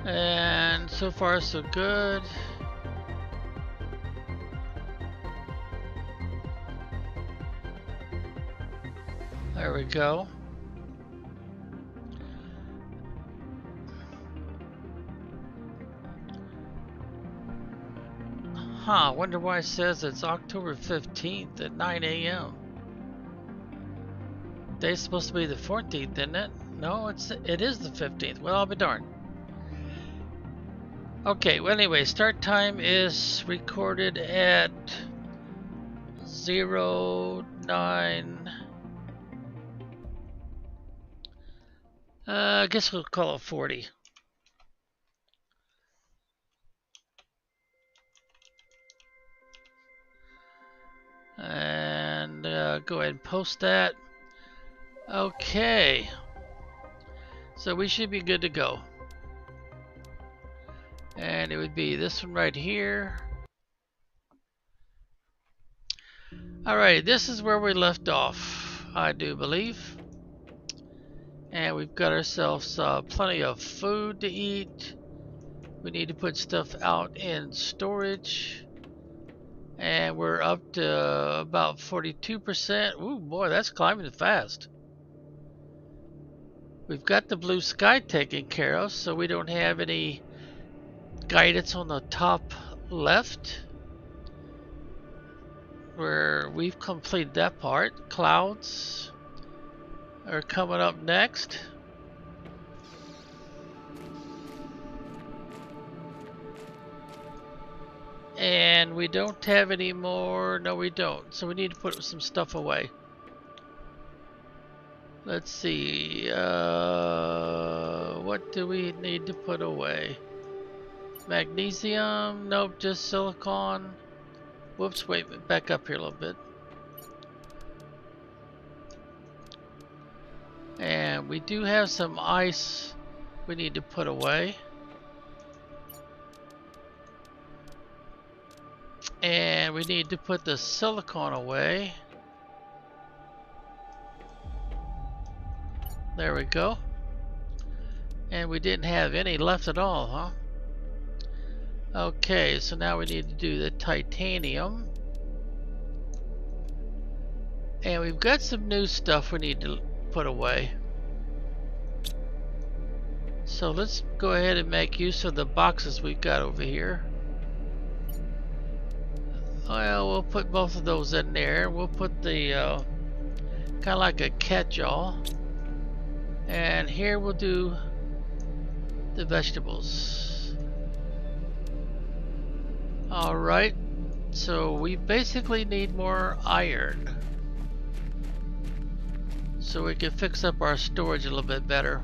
And so far so good. There we go. Huh, wonder why it says it's October 15th at 9 a.m. Day's supposed to be the 14th, isn't it? No, it is the 15th. Well, I'll be darned. Okay, well anyway, start time is recorded at 09. I guess we'll call it 40. And go ahead and post that. Okay. So we should be good to go. And it would be this one right here. Alright, this is where we left off, I do believe. And we've got ourselves plenty of food to eat. We need to put stuff out in storage. And we're up to about 42%. Ooh, boy, that's climbing fast. We've got the blue sky taken care of, so we don't have any guidance on the top left. Where we've completed that part. Clouds are coming up next. And we don't have any more. No, we don't. So we need to put some stuff away. Let's see. What do we need to put away? Magnesium. Nope, just silicon. Whoops, wait, back up here a little bit. And we do have some ice we need to put away. And we need to put the silicon away. There we go. And we didn't have any left at all, huh? Okay, so now we need to do the titanium. And we've got some new stuff we need to put away. So let's go ahead and make use of the boxes we've got over here. Well, we'll put both of those in there. We'll put the kind of like a catch-all. And here we'll do the vegetables. Alright, so we basically need more iron. So we can fix up our storage a little bit better.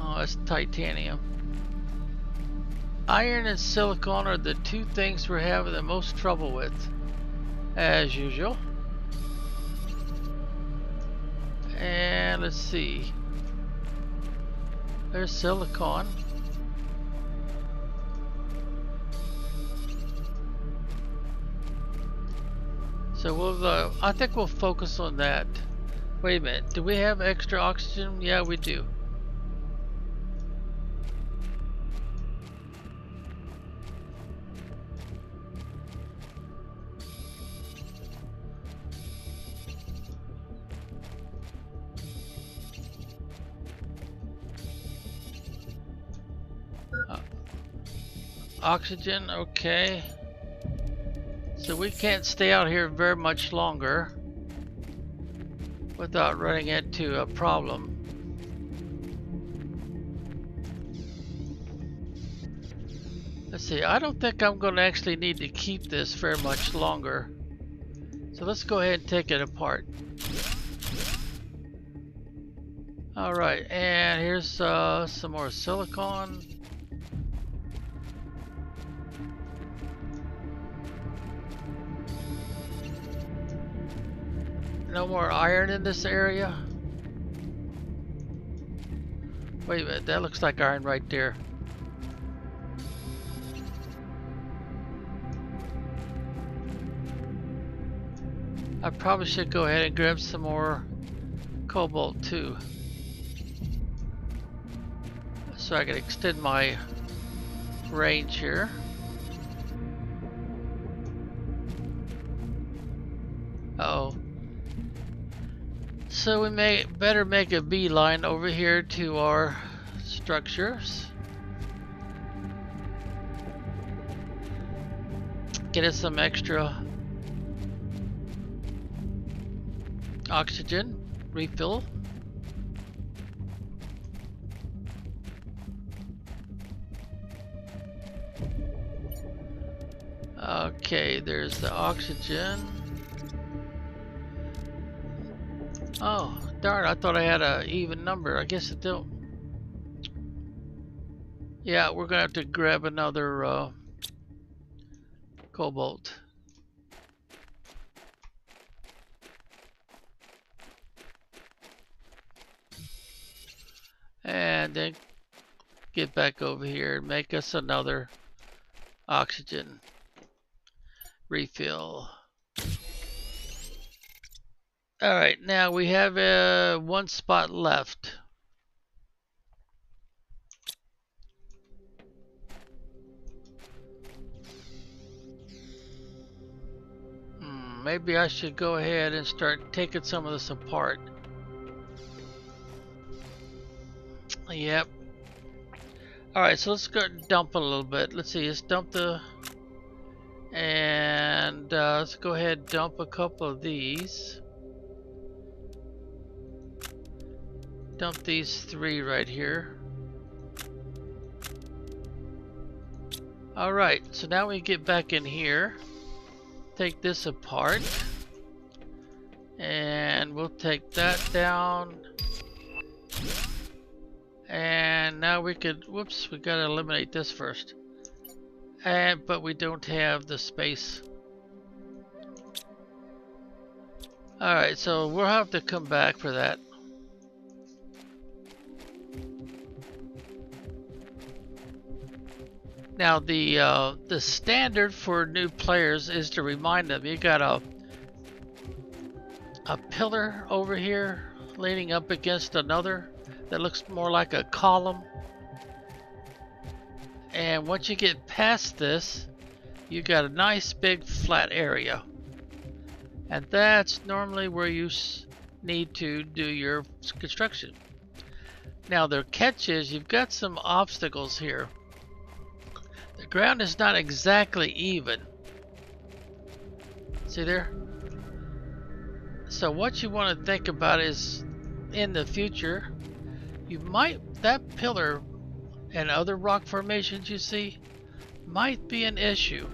Oh, it's titanium. Iron and silicon are the two things we're having the most trouble with, as usual. And let's see. There's silicon. So we'll, I think we'll focus on that. Wait a minute, do we have extra oxygen? Yeah, we do. Oxygen, okay. So we can't stay out here very much longer without running into a problem. Let's see, I don't think I'm going to actually need to keep this very much longer. So let's go ahead and take it apart. Alright, and here's some more silicon. No more iron in this area. Wait a minute, that looks like iron right there. I probably should go ahead and grab some more cobalt too, so I can extend my range here. Uh-oh. So we may better make a beeline over here to our structures. Get us some extra oxygen refill. Okay, there's the oxygen. Oh, darn, I thought I had an even number. I guess it don't. Yeah, we're gonna have to grab another cobalt. And then get back over here and make us another oxygen refill. Alright, now we have one spot left. Maybe I should go ahead and start taking some of this apart. Yep. Alright, so let's go dump a little bit. Let's see, let's dump the... And let's go ahead and dump a couple of these. Dump these 3 right here. Alright, so now we get back in here. Take this apart. And we'll take that down. And now we could, whoops, we gotta eliminate this first. But we don't have the space. Alright, so we'll have to come back for that. Now the standard for new players is to remind them you got a pillar over here leaning up against another that looks more like a column. And once you get past this, you got a nice big flat area. And that's normally where you need to do your construction. Now the catch is you've got some obstacles here. The ground is not exactly even. See there? So what you want to think about is in the future, you might, that pillar and other rock formations you see might be an issue.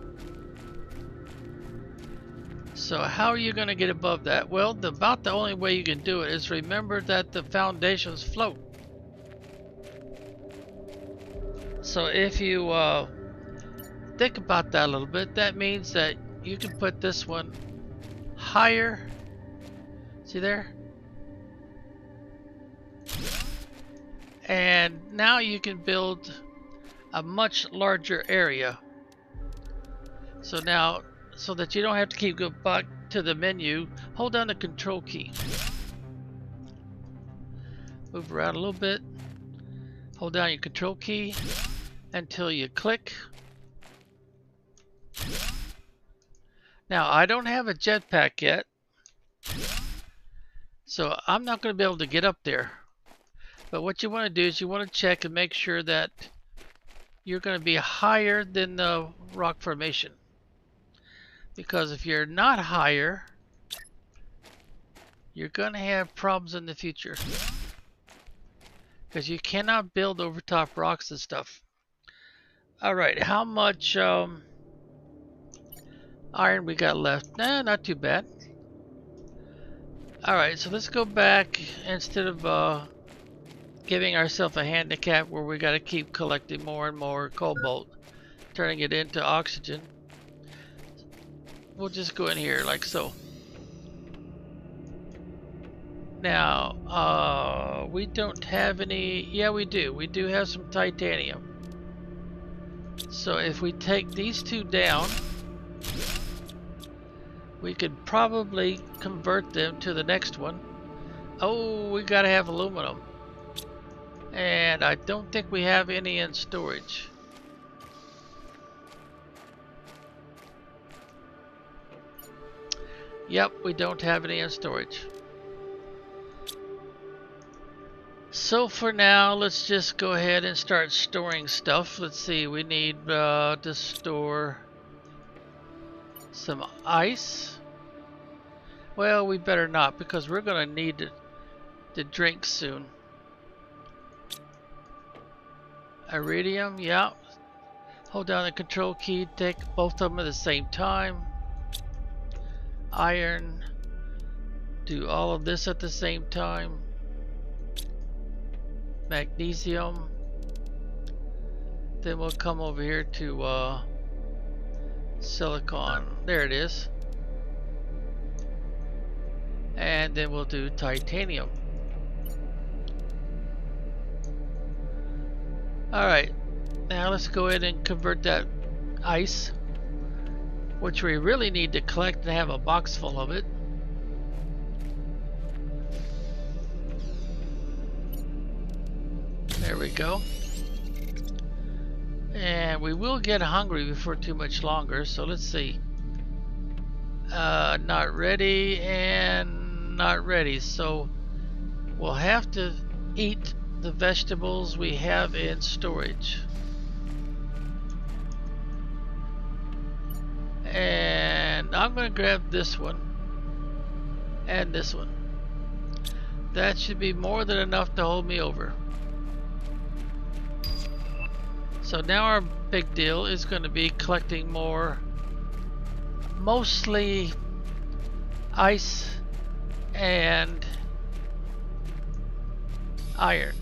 So how are you going to get above that? Well, about the only way you can do it is remember that the foundations float. So if you think about that a little bit, that means that you can put this one higher. See there? And now you can build a much larger area. So now, so that you don't have to keep going back to the menu, hold down the control key. Move around a little bit. Hold down your control key until you click. Now I don't have a jetpack yet, so I'm not going to be able to get up there. But what you want to do is you want to check and make sure that you're going to be higher than the rock formation. Because if you're not higher, you're going to have problems in the future. Because you cannot build over top rocks and stuff. Alright, how much iron we got left? Nah, not too bad. Alright, so let's go back instead of giving ourselves a handicap where we got to keep collecting more and more cobalt, turning it into oxygen. We'll just go in here like so. Now, we don't have any. Yeah, we do. We do have some titanium. So if we take these 2 down, we could probably convert them to the next one. Oh, we gotta have aluminum. And I don't think we have any in storage. Yep, we don't have any in storage. So for now, let's just go ahead and start storing stuff. Let's see, we need to store some ice. Well, we better not, because we're gonna need to drink soon. Iridium, yeah. Hold down the control key, take both of them at the same time. Iron, do all of this at the same time. Magnesium. Then we'll come over here to silicon. There it is. And then we'll do titanium. Alright, now let's go ahead and convert that ice, which we really need to collect and have a box full of it. There we go. And we will get hungry before too much longer, so let's see. Not ready and not ready, so we'll have to eat the vegetables we have in storage. And I'm going to grab this one and this one. That should be more than enough to hold me over. So now our big deal is going to be collecting more, mostly ice and iron.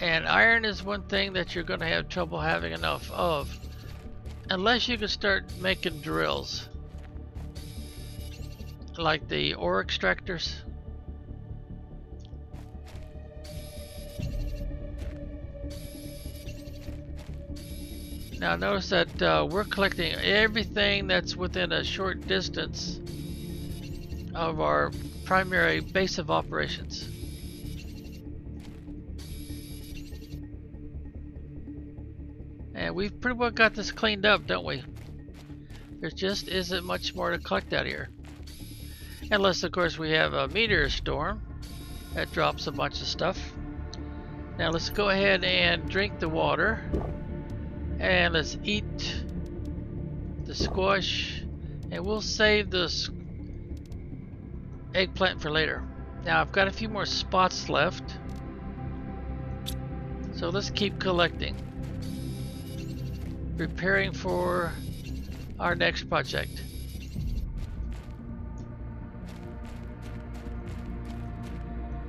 And iron is one thing that you're going to have trouble having enough of, unless you can start making drills, like the ore extractors. Now notice that we're collecting everything that's within a short distance of our primary base of operations. And we've pretty well got this cleaned up, don't we? There just isn't much more to collect out here. Unless, of course, we have a meteor storm that drops a bunch of stuff. Now let's go ahead and drink the water. And let's eat the squash. And we'll save this eggplant for later. Now I've got a few more spots left. So let's keep collecting. Preparing for our next project.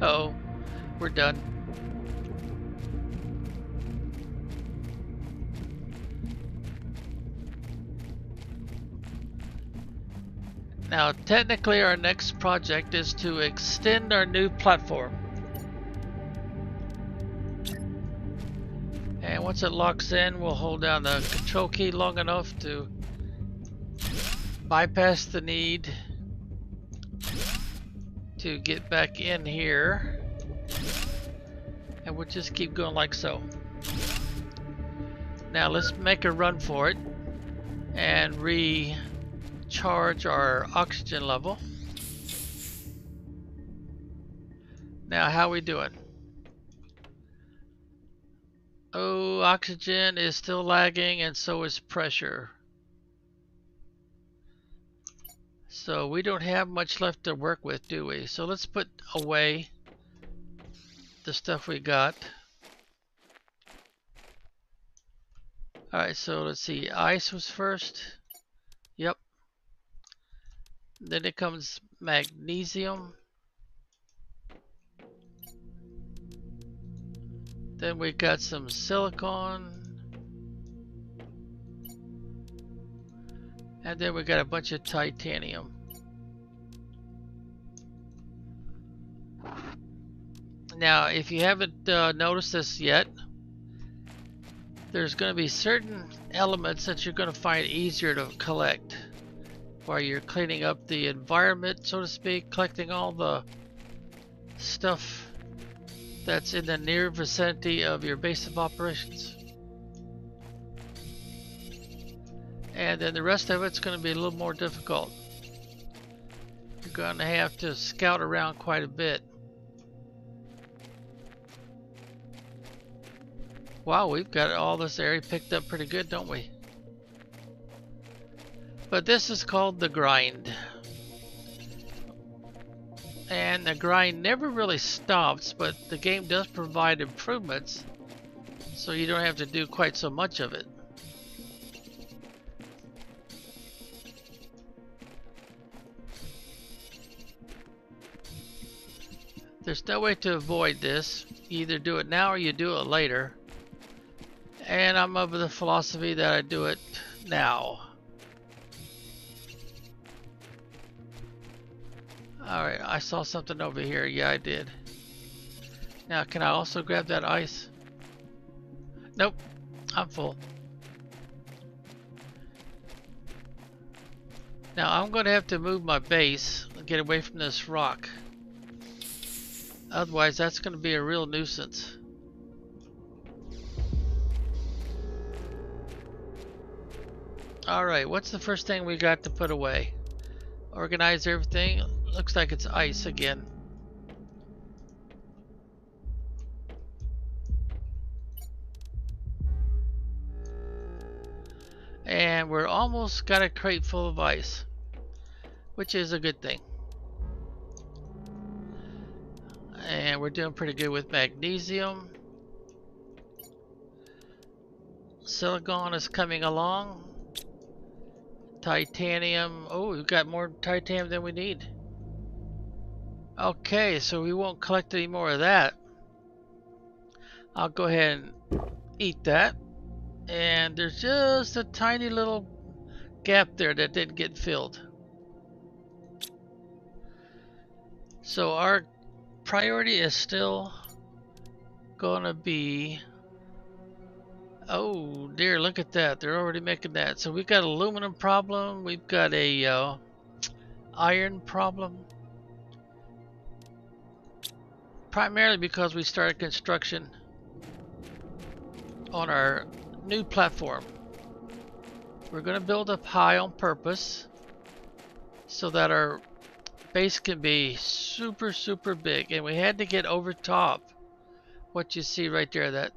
Uh-oh, we're done. Now, technically our next project is to extend our new platform. And once it locks in, we'll hold down the control key long enough to bypass the need to get back in here. And we'll just keep going like so. Now let's make a run for it and recharge our oxygen level. Now how we doing? Oh, oxygen is still lagging, and so is pressure. So we don't have much left to work with, do we? So let's put away the stuff we got. Alright, so let's see. Ice was first. Yep. Then it comes magnesium. Then we got some silicon. And then we got a bunch of titanium. Now, if you haven't noticed this yet, there's going to be certain elements that you're going to find easier to collect. while you're cleaning up the environment, so to speak, collecting all the stuff that's in the near vicinity of your base of operations. And then the rest of it's going to be a little more difficult. You're going to have to scout around quite a bit. Wow, we've got all this area picked up pretty good, don't we? But this is called the grind. And the grind never really stops, but the game does provide improvements, so you don't have to do quite so much of it. There's no way to avoid this. You either do it now or you do it later. And I'm of the philosophy that I do it now. Alright, I saw something over here. Yeah, I did. Now, can I also grab that ice? Nope, I'm full. Now, I'm going to have to move my base and get away from this rock. Otherwise, that's going to be a real nuisance. Alright, what's the first thing we got to put away? Organize everything. Looks like it's ice again. And we're almost got a crate full of ice, which is a good thing. And we're doing pretty good with magnesium. Silicon is coming along. Titanium. Oh, we've got more titanium than we need. Okay, so we won't collect any more of that. I'll go ahead and eat that. And there's just a tiny little gap there that didn't get filled. So our priority is still gonna be... Oh dear, look at that. They're already making that. So we've got aluminum problem. We've got a iron problem. Primarily because we started construction on our new platform. We're going to build up high on purpose so that our base can be super big, and we had to get over top what you see right there. That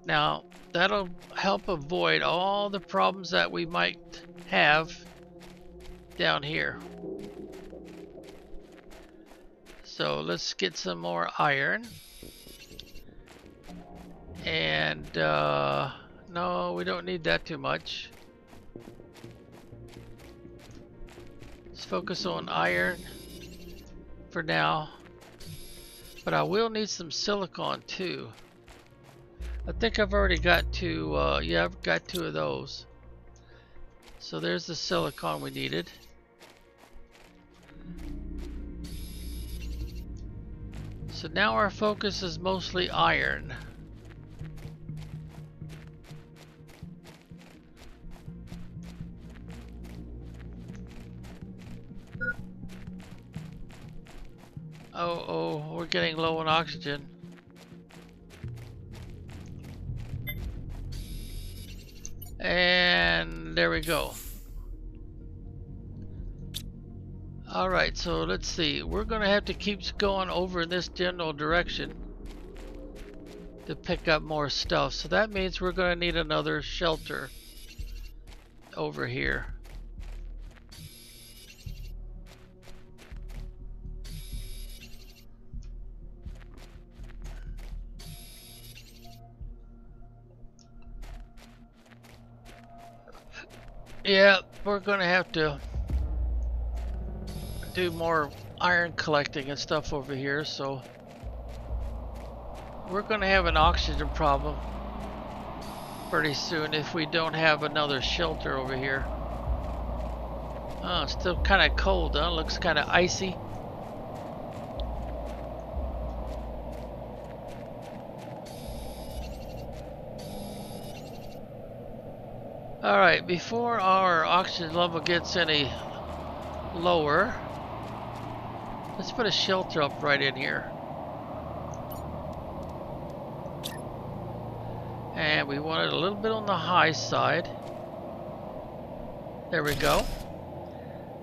now that'll help avoid all the problems that we might have down here. So let's get some more iron. And no, we don't need that too much. Let's focus on iron for now. But I will need some silicon too. I think I've already got two, yeah, I've got 2 of those. So there's the silicon we needed. So now our focus is mostly iron. Oh, we're getting low on oxygen. And there we go. Alright, so let's see. We're going to have to keep going over in this general direction to pick up more stuff. So that means we're going to need another shelter over here. Yeah, we're going to have to do more iron collecting and stuff over here, so we're going to have an oxygen problem pretty soon if we don't have another shelter over here. Oh, it's still kind of cold, huh? Looks kind of icy. Alright, before our oxygen level gets any lower, let's put a shelter up right in here. And we want it a little bit on the high side. There we go.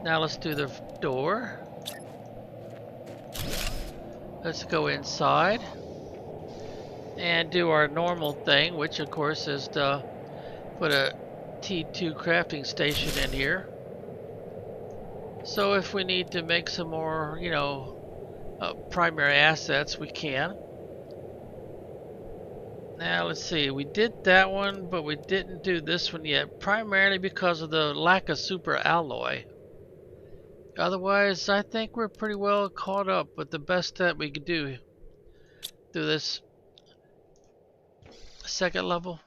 Now let's do the door. Let's go inside and do our normal thing, which of course is to put a T2 crafting station in here. So if we need to make some more, you know, primary assets, we can. Now let's see, we did that one, but we didn't do this one yet, primarily because of the lack of super alloy. Otherwise, I think we're pretty well caught up with the best that we could do through this second level.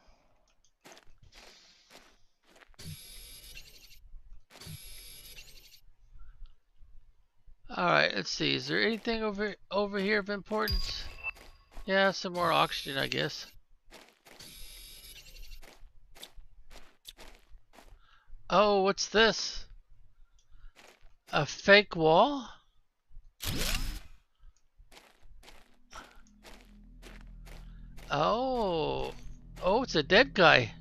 Alright, let's see, is there anything over here of importance? Yeah, some more oxygen, I guess. Oh, what's this? A fake wall? Oh. Oh, it's a dead guy.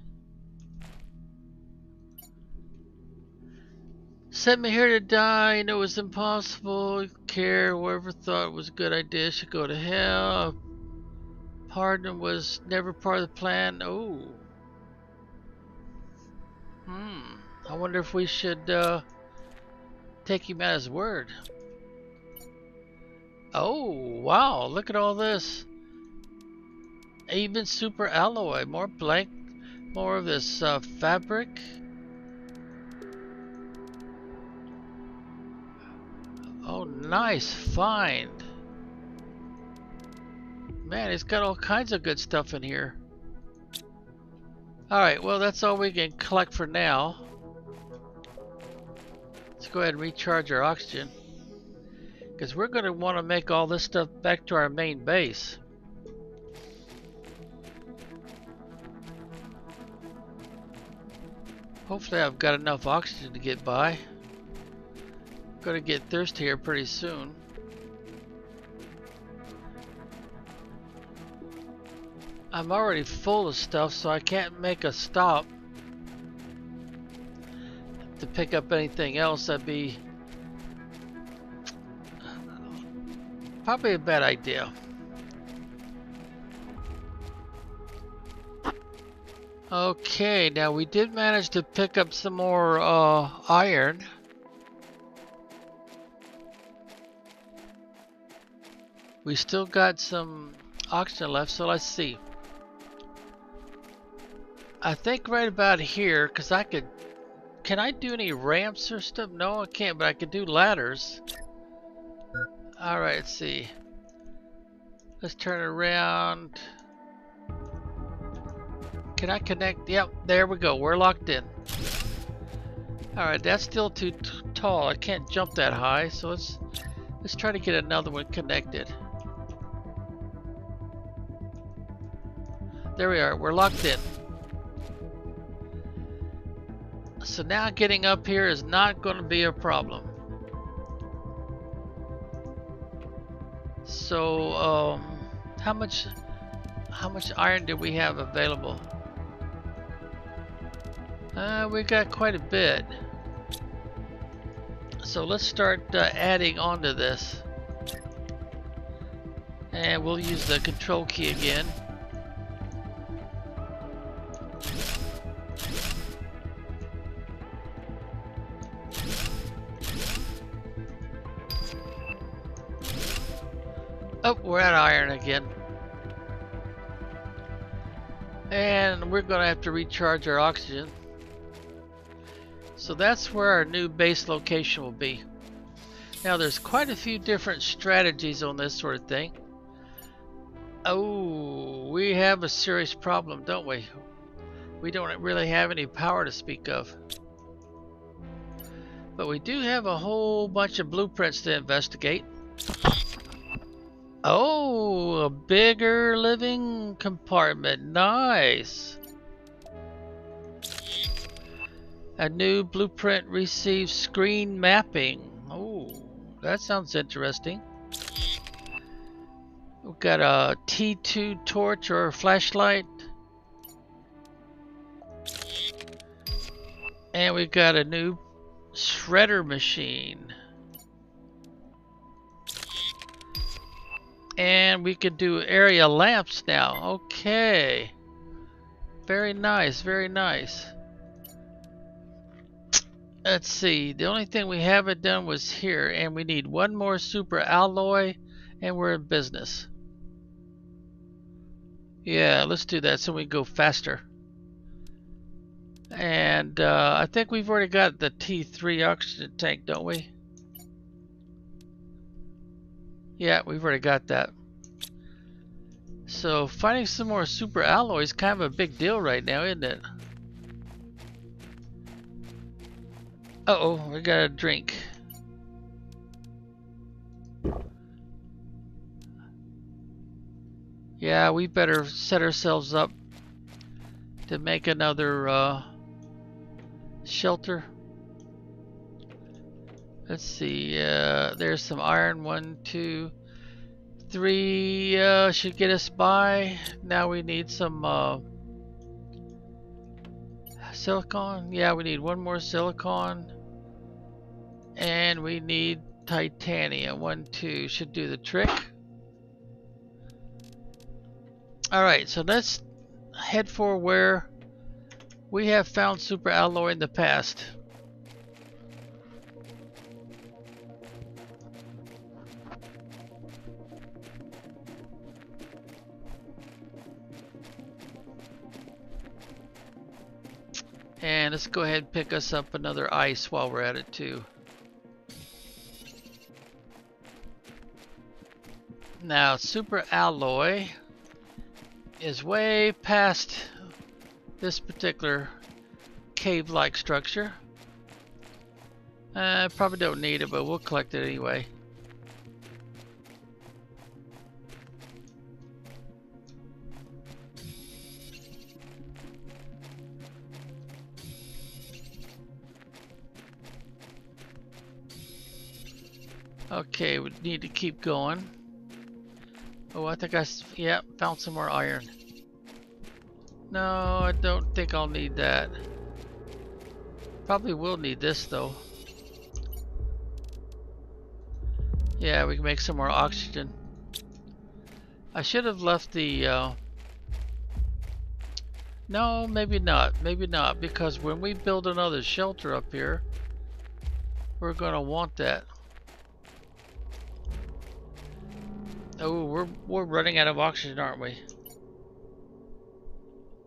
Sent me here to die, and it was impossible. Care, whoever thought it was a good idea should go to hell. Pardon was never part of the plan. Oh. I wonder if we should take him at his word. Oh, wow, look at all this. Even super alloy, more blank, more of this fabric. Oh, nice find. Man, he's got all kinds of good stuff in here. Alright, well, that's all we can collect for now. Let's go ahead and recharge our oxygen, because we're going to want to make all this stuff back to our main base. Hopefully I've got enough oxygen to get by. Gonna get thirsty here pretty soon. I'm already full of stuff, so I can't make a stop to pick up anything else. That'd be probably a bad idea. Okay, now we did manage to pick up some more iron. We still got some oxygen left, so let's see. I think right about here, because I could... Can I do any ramps or stuff? No, I can't, but I could do ladders. Alright, let's see. Let's turn it around. Can I connect? Yep, there we go. We're locked in. Alright, that's still too tall. I can't jump that high, so let's try to get another one connected. There we are. We're locked in. So now getting up here is not going to be a problem. So how much iron do we have available? We got quite a bit. So let's start adding on to this. And we'll use the control key again. Oh, we're at iron again. And we're going to have to recharge our oxygen. So that's where our new base location will be. Now there's quite a few different strategies on this sort of thing. Oh, we have a serious problem, don't we? We don't really have any power to speak of. But we do have a whole bunch of blueprints to investigate. Oh, a bigger living compartment. Nice. A new blueprint receives screen mapping. Oh, that sounds interesting. We've got a T2 torch or flashlight. And we've got a new shredder machine. And we can do area lamps now. Okay. Very nice, very nice. Let's see. The only thing we haven't done was here, and we need one more super alloy, and we're in business. Yeah, let's do that so we go faster. And I think we've already got the T3 oxygen tank, don't we? Yeah, we've already got that. So finding some more super alloys is kind of a big deal right now, isn't it? Uh-oh, we got a drink. Yeah, we better set ourselves up to make another shelter. Let's see, there's some iron. 1, 2, 3 should get us by. Now we need some silicon. Yeah, we need one more silicon. And we need titanium. 1, 2 should do the trick. Alright, so let's head for where we have found super alloy in the past. And let's go ahead and pick us up another ice while we're at it too. Now, super alloy is way past this particular cave-like structure. Probably don't need it, but we'll collect it anyway. Okay, we need to keep going. Oh, I think yeah, found some more iron. No, I don't think I'll need that. Probably will need this though. Yeah, we can make some more oxygen. I should have left the no, maybe not. Maybe not, because when we build another shelter up here, we're gonna want that. Oh, we're running out of oxygen, aren't we?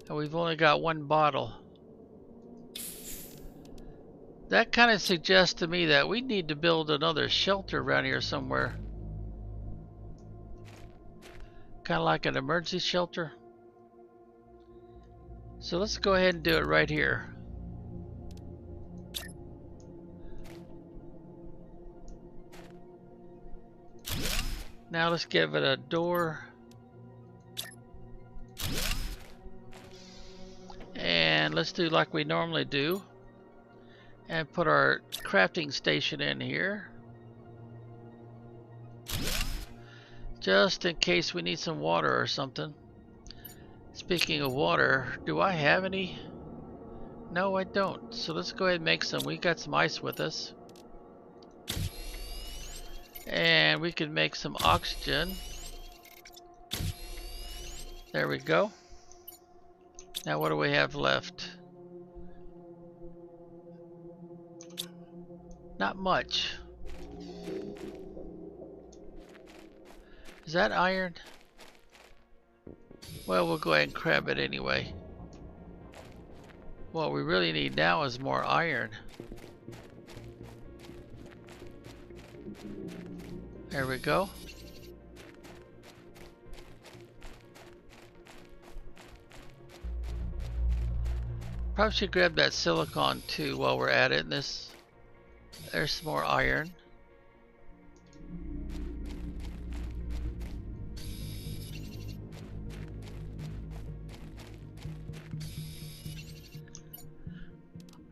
And we've only got one bottle. That kind of suggests to me that we need to build another shelter around here somewhere. Kind of like an emergency shelter. So let's go ahead and do it right here. Now let's give it a door. And let's do like we normally do. And put our crafting station in here. Just in case we need some water or something. Speaking of water, do I have any? No, I don't. So let's go ahead and make some. We got some ice with us. And we can make some oxygen. There we go. Now what do we have left? Not much. Is that iron? Well, we'll go ahead and grab it anyway. What we really need now is more iron. There we go. Probably should grab that silicon too while we're at it. There's some more iron.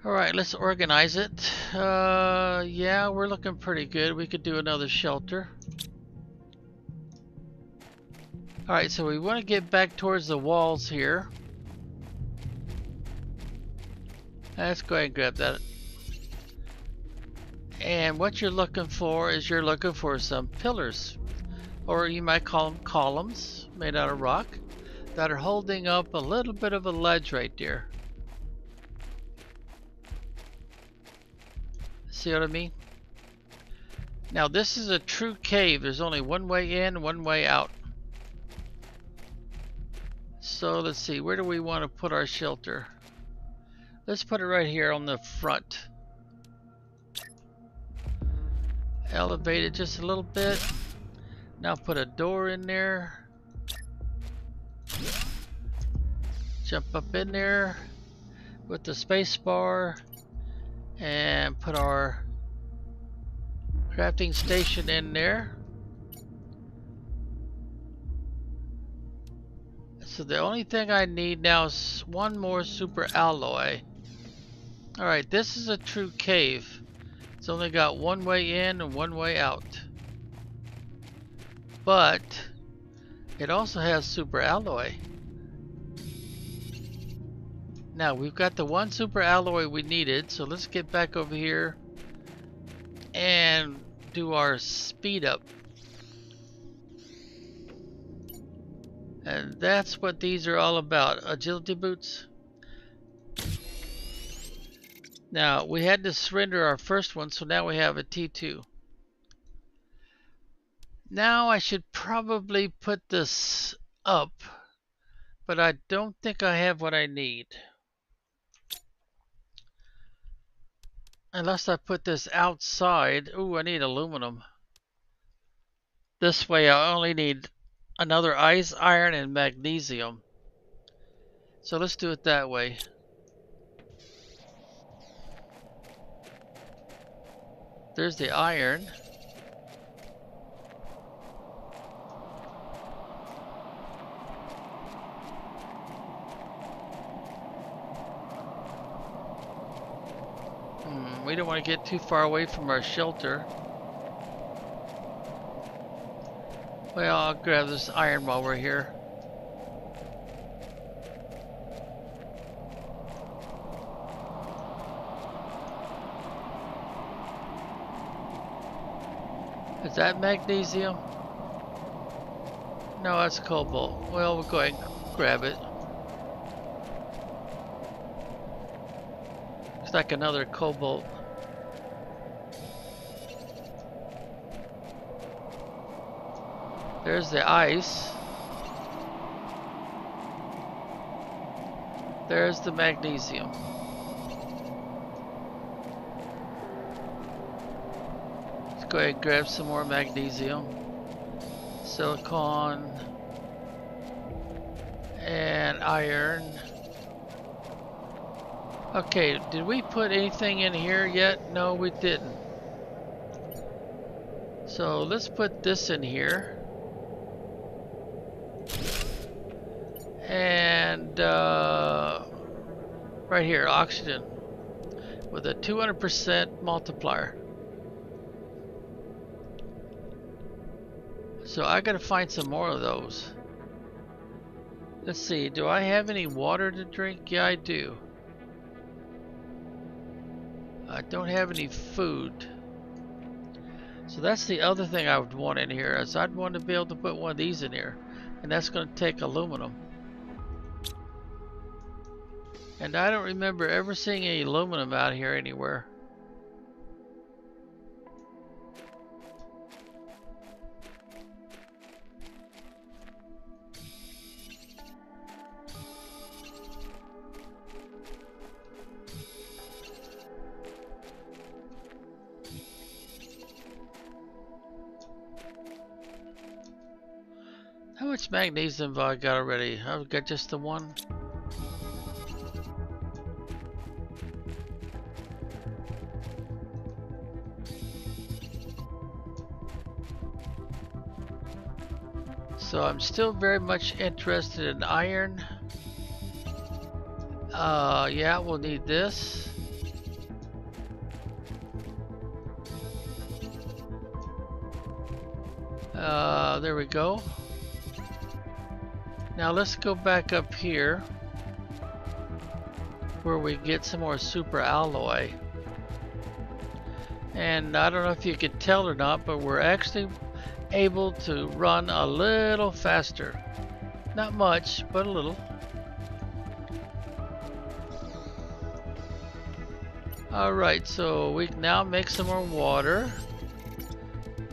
Alright, let's organize it. Yeah, we're looking pretty good. We could do another shelter. Alright, so we want to get back towards the walls here. Let's go ahead and grab that. And what you're looking for is you're looking for some pillars, or you might call them columns made out of rock that are holding up a little bit of a ledge right there. See what I mean? Now this is a true cave. There's only one way in, one way out. So let's see, where do we want to put our shelter? Let's put it right here on the front. Elevate it just a little bit. Now put a door in there. Jump up in there with the space bar and put our crafting station in there. So the only thing I need now is one more super alloy. Alright, this is a true cave. It's only got one way in and one way out. But it also has super alloy. Now we've got the one super alloy we needed, so let's get back over here and do our speed up. And that's what these are all about, agility boots. Now we had to surrender our first one, so now we have a T2. Now I should probably put this up, but I don't think I have what I need. Unless I put this outside. Ooh, I need aluminum. This way I only need another ice, iron, and magnesium. So let's do it that way. There's the iron. We don't want to get too far away from our shelter. Well, I'll grab this iron while we're here. Is that magnesium? No, that's cobalt. Well, we'll go ahead and grab it. It's like another cobalt. There's the ice. There's the magnesium. Let's go ahead and grab some more magnesium. Silicon. And iron. Okay, did we put anything in here yet? No, we didn't. So let's put this in here. And right here, oxygen with a 200% multiplier. So I gotta find some more of those. Let's see, do I have any water to drink? Yeah, I do. I don't have any food. So that's the other thing I would want in here, is I'd want to be able to put one of these in here. And that's going to take aluminum. And I don't remember ever seeing any aluminum out here anywhere. How much magnesium have I got already? I've got just the one. So I'm still very much interested in iron. Yeah, we'll need this. There we go. Now let's go back up here where we get some more super alloy. And I don't know if you can tell or not, but we're actually able to run a little faster. Not much, but a little. Alright, so we can now make some more water.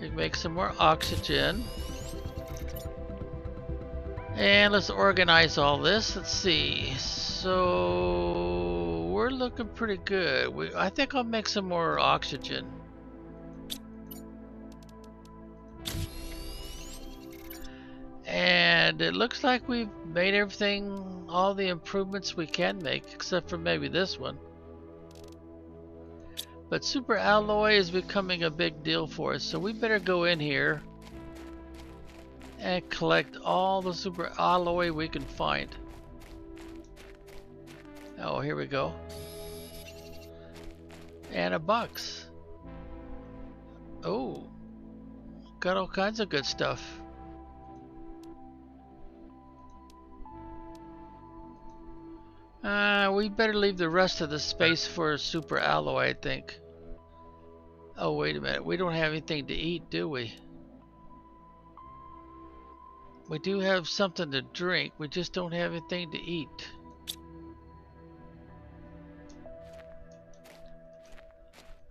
We can make some more oxygen. And let's organize all this. Let's see. So we're looking pretty good. I think I'll make some more oxygen. And it looks like we've made everything, all the improvements we can make, except for maybe this one. But super alloy is becoming a big deal for us, so we better go in here and collect all the super alloy we can find. Oh, here we go. And a box. Oh, got all kinds of good stuff. We better leave the rest of the space for super alloy, I think. Oh, wait a minute. We don't have anything to eat, do we? We do have something to drink. We just don't have anything to eat.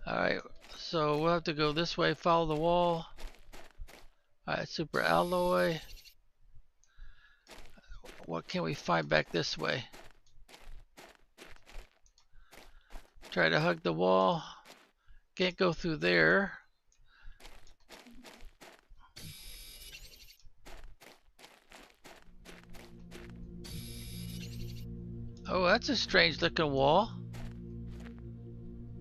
Alright, so we'll have to go this way, follow the wall. Alright, super alloy. What can we find back this way? Try to hug the wall. Can't go through there. Oh, that's a strange looking wall.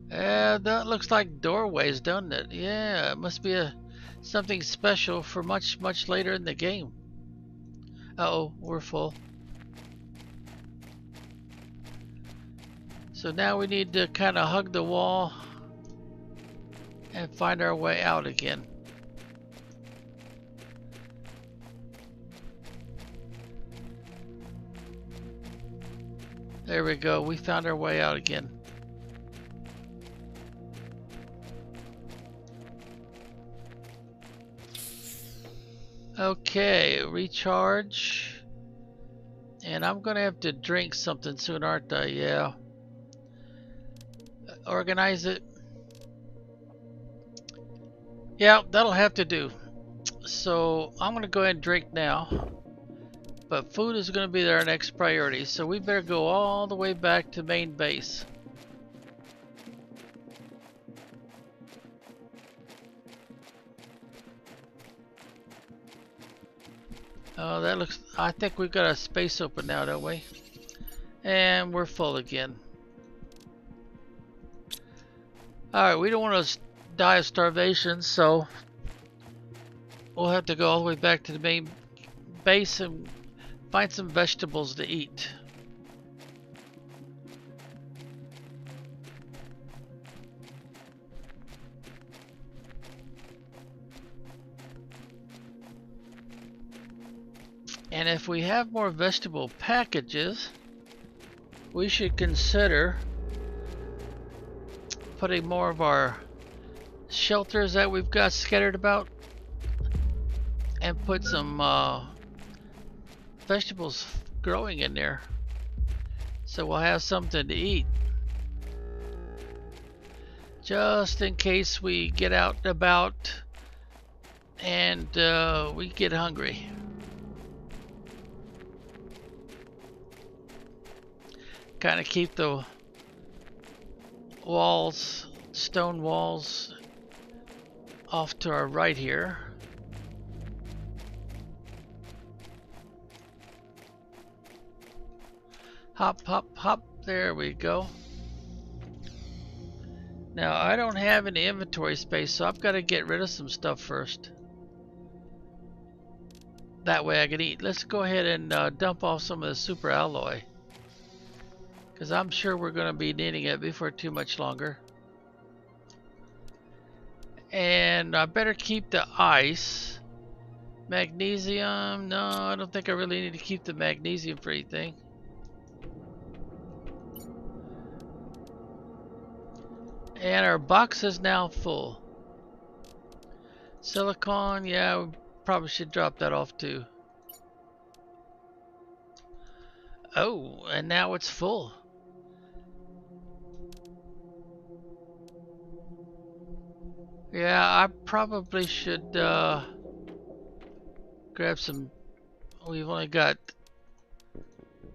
Yeah, that looks like doorways, doesn't it? Yeah, it must be something special for much later in the game. Uh-oh, we're full. So now we need to kind of hug the wall and find our way out again. There we go, we found our way out again. Okay, recharge. And I'm gonna have to drink something soon, aren't I? Yeah. Organize it. Yeah, that'll have to do. So I'm gonna go ahead and drink now. But food is gonna be our next priority, so we better go all the way back to main base. Oh, that looks, I think we've got a space open now, don't we? And we're full again. Alright, we don't want to die of starvation, so we'll have to go all the way back to the main base and find some vegetables to eat. And if we have more vegetable packages, we should consider putting more of our shelters that we've got scattered about and put some vegetables growing in there, so we'll have something to eat just in case we get out and about and we get hungry. Kind of keep the walls, stone walls, off to our right here. Hop, hop, hop. There we go. Now I don't have any inventory space, so I've got to get rid of some stuff first. That way I can eat. Let's go ahead and dump off some of the super alloy, because I'm sure we're going to be needing it before too much longer. And I better keep the ice Magnesium? No, I don't think I really need to keep the magnesium for anything. And our box is now full. Silicon, yeah, we probably should drop that off too. Oh, and now it's full. Yeah, I probably should grab some. We've only got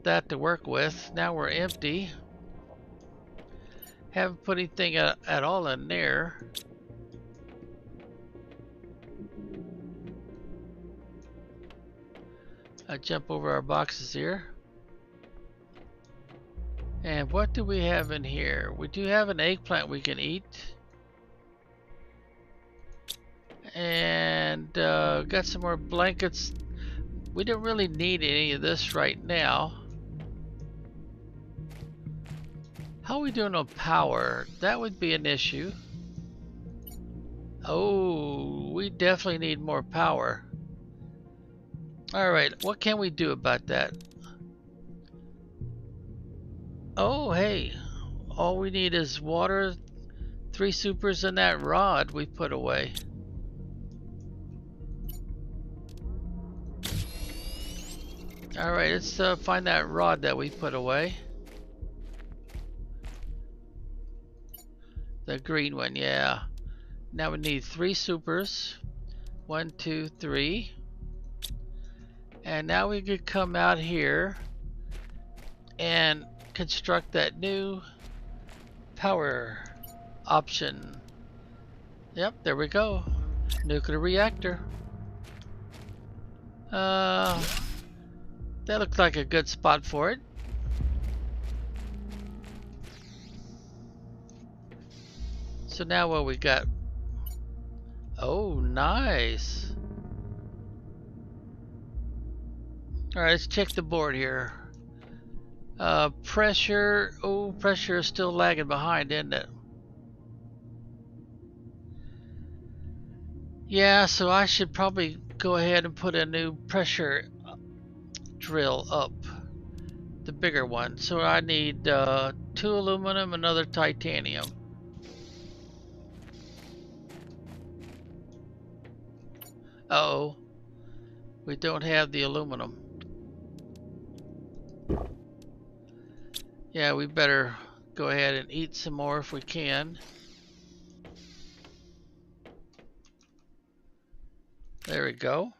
that to work with. Now we're empty. Haven't put anything at all in there. I jump over our boxes here. And what do we have in here? We do have an eggplant we can eat. And got some more blankets. We don't really need any of this right now. How are we doing on power? That would be an issue. Oh, we definitely need more power. Alright, what can we do about that? Oh, hey. All we need is water, 3 supers, and that rod we put away. Alright, let's find that rod that we put away. The green one, yeah. Now we need 3 supers. 1, 2, 3. And now we could come out here and construct that new power option. Yep, there we go. Nuclear reactor. That looked like a good spot for it. So now what we got? Oh, nice. Alright, let's check the board here. Pressure. Oh, pressure is still lagging behind, isn't it? Yeah, so I should probably go ahead and put a new pressure drill up. The bigger one. So I need 2 aluminum, another titanium. Uh-oh. We don't have the aluminum. Yeah, we better go ahead and eat some more if we can. There we go.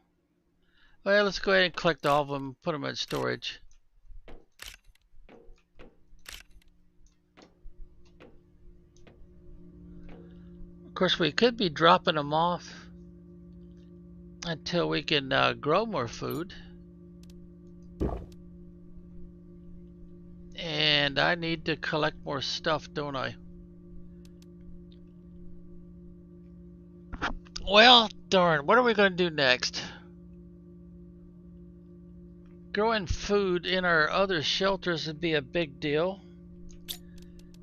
Well, let's go ahead and collect all of them, put them in storage. Of course, we could be dropping them off until we can grow more food. And I need to collect more stuff, don't I? Well, darn, what are we going to do next? Growing food in our other shelters would be a big deal.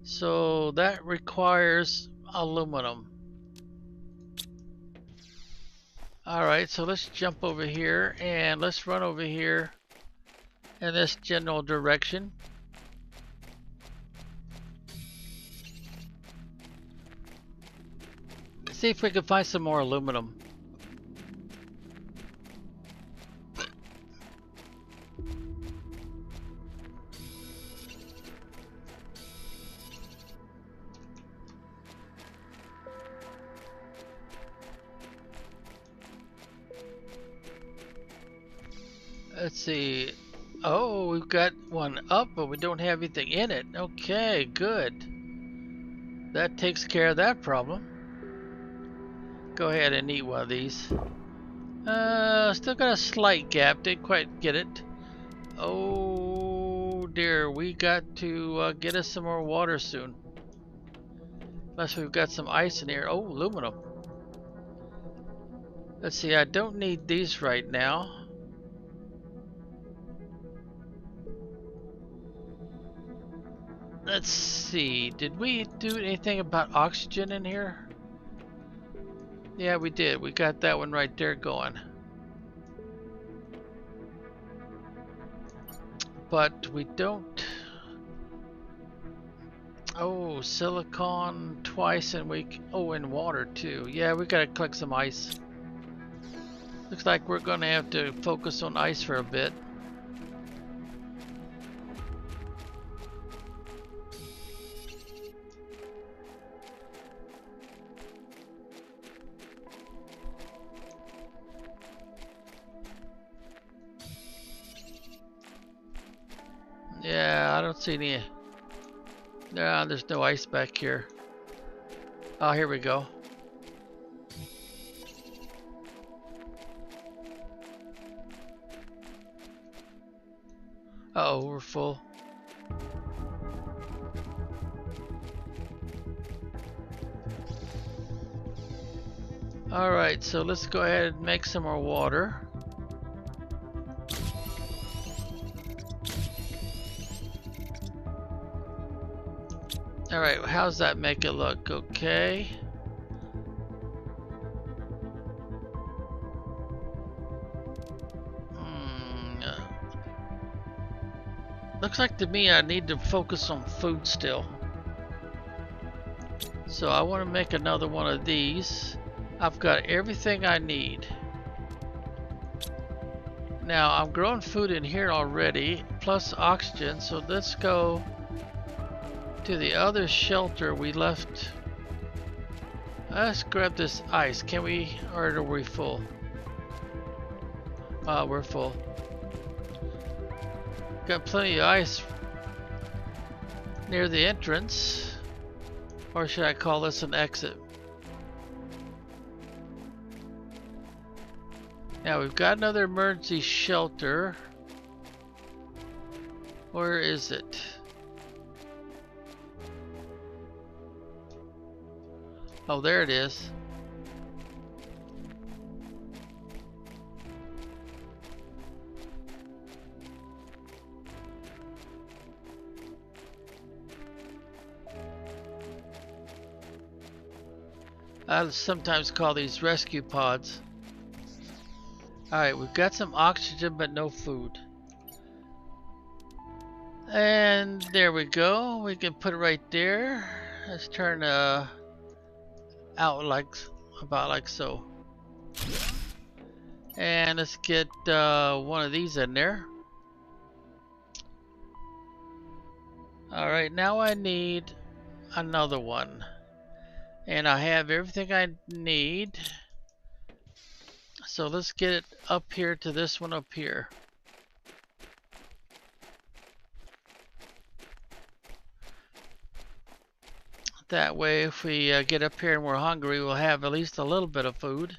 So that requires aluminum. Alright, so let's jump over here and let's run over here in this general direction. See if we can find some more aluminum. Let's see. Oh, we've got one up, but we don't have anything in it. Okay, good. That takes care of that problem. Go ahead and eat one of these. Still got a slight gap. Didn't quite get it. Oh dear, we got to get us some more water soon. Unless we've got some ice in here. Oh, aluminum. Let's see, I don't need these right now. Let's see, did we do anything about oxygen in here? Yeah, we did. We got that one right there going. but we don't. Oh, silicon twice, and and water too. Yeah, we gotta collect some ice. Looks like we're gonna have to focus on ice for a bit. Yeah, I don't see any. No, there's no ice back here. Oh, here we go. Uh-oh, we're full. Alright, so let's go ahead and make some more water. Alright, how's that make it look? Okay. Looks like to me I need to focus on food still. So I want to make another one of these. I've got everything I need. Now I'm growing food in here already, plus oxygen, so let's go to the other shelter we left. Let's grab this ice. Can we, or are we full? We're full. Got plenty of ice near the entrance. Or should I call this an exit? Now we've got another emergency shelter. Where is it? Oh, there it is. I sometimes call these rescue pods. Alright, we've got some oxygen but no food. And there we go. We can put it right there. Let's turn out about like so. And let's get one of these in there. Alright, now I need another one. And I have everything I need. So let's get it up here to this one up here. That way if we get up here and we're hungry, we'll have at least a little bit of food.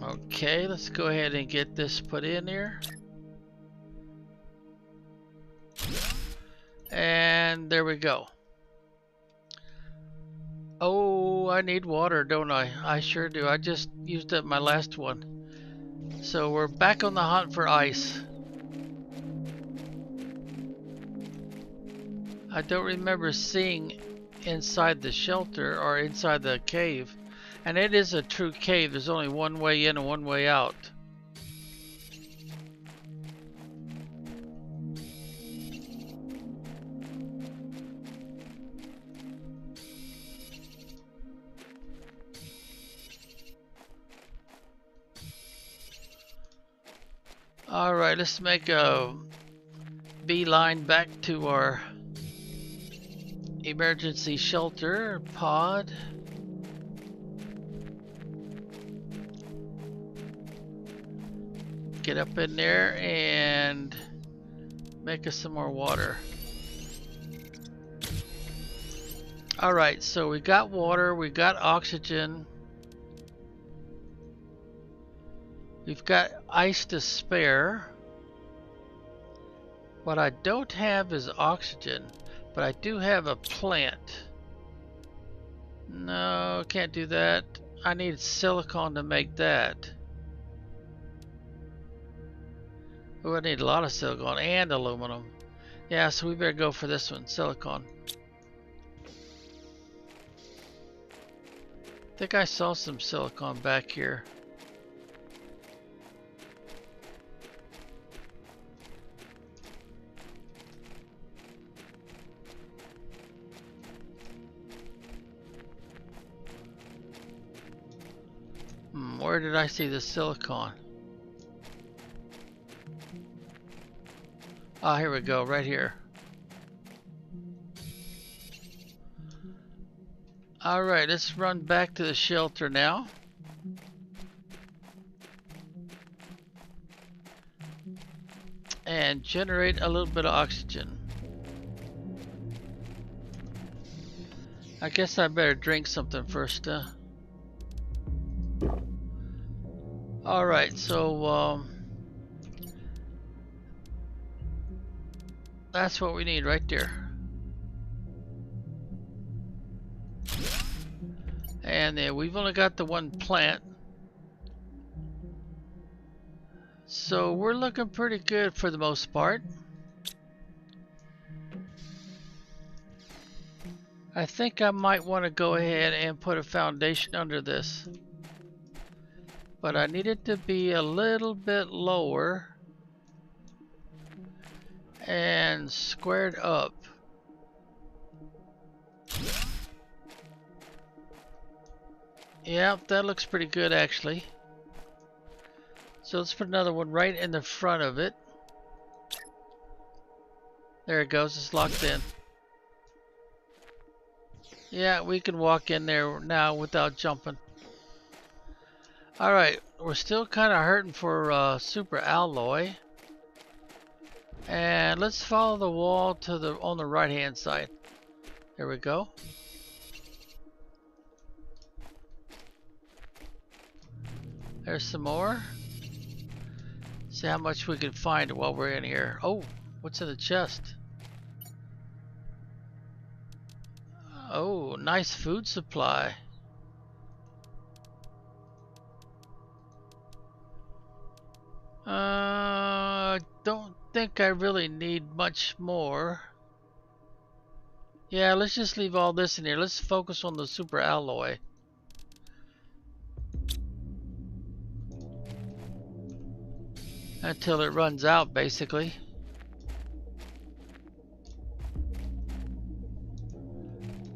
Okay, let's go ahead and get this put in here. And there we go. Oh, I need water, don't I? I sure do. I just used up my last one. So we're back on the hunt for ice. I don't remember seeing inside the shelter or inside the cave. And it is a true cave. There's only one way in and one way out. Alright, let's make a beeline back to our emergency shelter pod. Get up in there and make us some more water. Alright, so we got water, we got oxygen. We've got ice to spare. What I don't have is oxygen, but I do have a plant. No, can't do that. I need silicon to make that. Oh, I need a lot of silicon and aluminum. Yeah, so we better go for this one, silicon. I think I saw some silicon back here. Where did I see the silicon? Ah, here we go, right here. Alright, let's run back to the shelter now. And generate a little bit of oxygen. I guess I better drink something first. Alright, so that's what we need right there. And then we've only got the one plant. So we're looking pretty good for the most part. I think I might want to go ahead and put a foundation under this. But I need it to be a little bit lower and squared up. Yep, that looks pretty good actually. So let's put another one right in the front of it. There it goes, it's locked in. Yeah, we can walk in there now without jumping. Alright, we're still kind of hurting for super alloy. And let's follow the wall to the on the right hand side. There we go. There's some more. See how much we can find while we're in here. Oh, what's in the chest? Oh, nice food supply. Don't think I really need much more. Yeah, let's just leave all this in here. Let's focus on the super alloy. Until it runs out, basically.